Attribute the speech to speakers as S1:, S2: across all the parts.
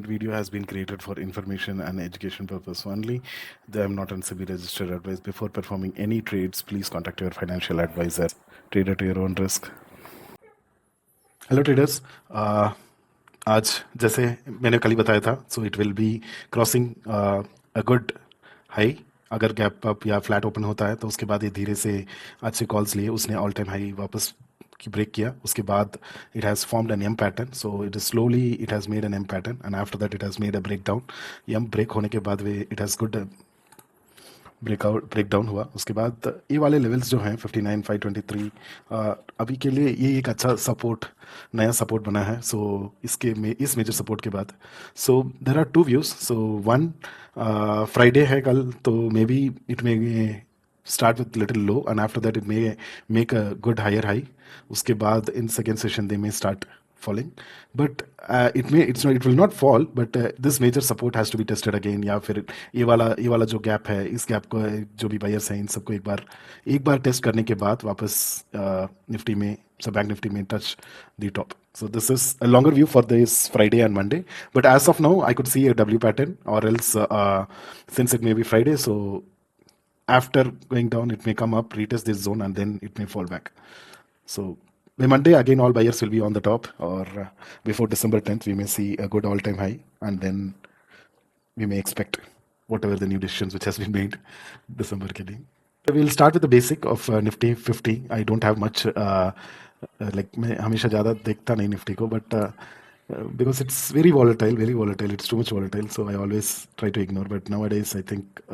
S1: content video has been created for information and education purpose only. They are not on SEBI registered advice. Before performing any trades, please contact your financial advisor. Trade at your own risk. Hello traders, आज जैसे मैंने कल ही बताया था, so it will B crossing a good high. अगर gap up या flat open होता है तो उसके बाद ये धीरे से अच्छे कॉल्स लिए उसने ऑल टाइम हाई वापस की ब्रेक किया. उसके बाद it has formed an M pattern, so it is slowly it has made an M pattern and after that it has made a break down. M break होने के बाद वे it has good break down हुआ. उसके बाद ये वाले levels जो हैं 59 523 अभी के लिए ये एक अच्छा सपोर्ट, नया सपोर्ट बना है. सो इसके में इस मेजर सपोर्ट के बाद so there are two views. So one, Friday है कल, तो maybe it may start with little low and after that it may make a good higher high. उसके बाद in second session they may start falling, but it will not fall, but this major support has to be tested again. या फिर ये वाला जो gap है, इस gap को जो भी बायर्स हैं इन सबको एक बार टेस्ट करने के बाद वापस निफ्टी में, बैंक निफ्टी में touch the top. So this is a longer view for this Friday and Monday, but as of now I could see a W pattern, or else since it may be Friday, so after going down it may come up, retest this zone and then it may fall back. So by Monday again all buyers will be on the top, or before December 10th we may see a good all-time high, and then we may expect whatever the new decisions which has been made December ke liye. We'll start with the basic of Nifty 50. I don't have much like मैं हमेशा ज़्यादा देखता नहीं Nifty को, but because it's very volatile, it's too much volatile, so I always try to ignore. But nowadays I think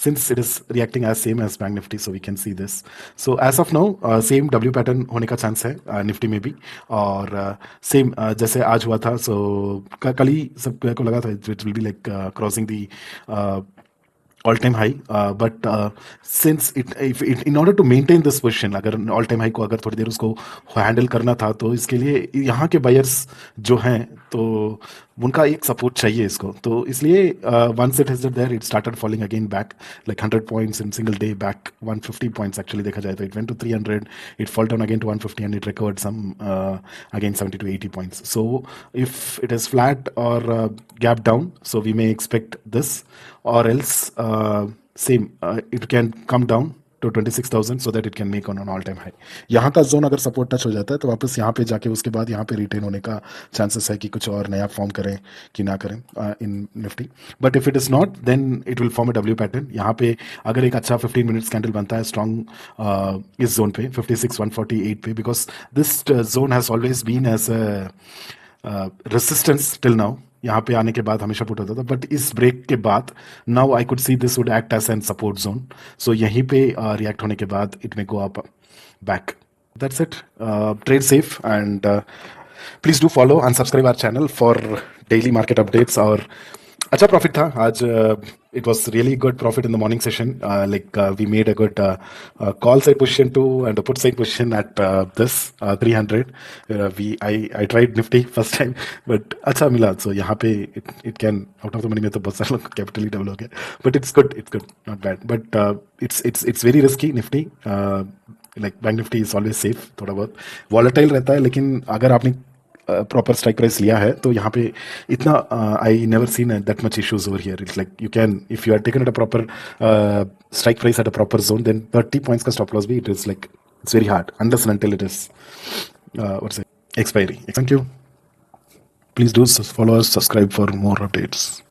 S1: since it is reacting as same as bank nifty, so we can see this. So as of now same W pattern होने का chance है Nifty में भी, और same जैसे आज हुआ था. सो कल ही सबको लगा था it will be like crossing the all time high, but since in order to maintain this position, अगर ऑल टाइम हाई को अगर थोड़ी देर उसको हैंडल करना था, तो इसके लिए यहाँ के बायर्स जो हैं तो उनका एक सपोर्ट चाहिए इसको. तो इसलिए once it has there it started falling again back like 100 points in single day, back 150 points actually देखा जाए तो it went to 300, it fall down again to 150 and it recovered some again 70 to 80 points. So if it is flat or gap down, so we may expect this, or else same it can come down to 26,000 so that it can make on an all time high. यहाँ का zone अगर support touch हो जाता है तो वापस यहाँ पे जाके उसके बाद यहाँ पे रिटेन होने का चांसेस है कि कुछ और नया फॉर्म करें कि ना करें इन Nifty. But if it is not then it will form a W pattern. यहाँ पे अगर एक अच्छा 15 मिनट्स कैंडल बनता है स्ट्रॉन्ग इस जोन पे 56 148 पे, because this zone has always been as resistance till now. यहाँ पे आने के बाद हमेशा पुट होता था, बट इस ब्रेक के बाद now I could see this would act as an support zone. So यहीं पे रिएक्ट होने के बाद it may go up back. That's it. Trade safe and please do follow and subscribe our channel for daily market updates. और अच्छा profit था आज. It was really good profit in the morning session. Like we made a good call side position too and put side position at this 300. I tried Nifty first time, but अच्छा मिला. सो यहाँ पे it can out of the money में तो बहुत सारे लोग कैपिटली double हो गया, but it's good not bad. But it's very risky Nifty. Like bank Nifty is always safe. थोड़ा बहुत वॉलेटाइल रहता है, लेकिन अगर आपने प्रॉपर स्ट्राइक प्राइस लिया है तो यहाँ पे इतना I never seen that much issues over here. It's like you can if you are taken at a proper strike price at a proper zone, then 30 points का स्टॉप लॉस भी it is like it's very hard unless and until it is what's expiry. Thank you. Please do follow us, subscribe for more updates.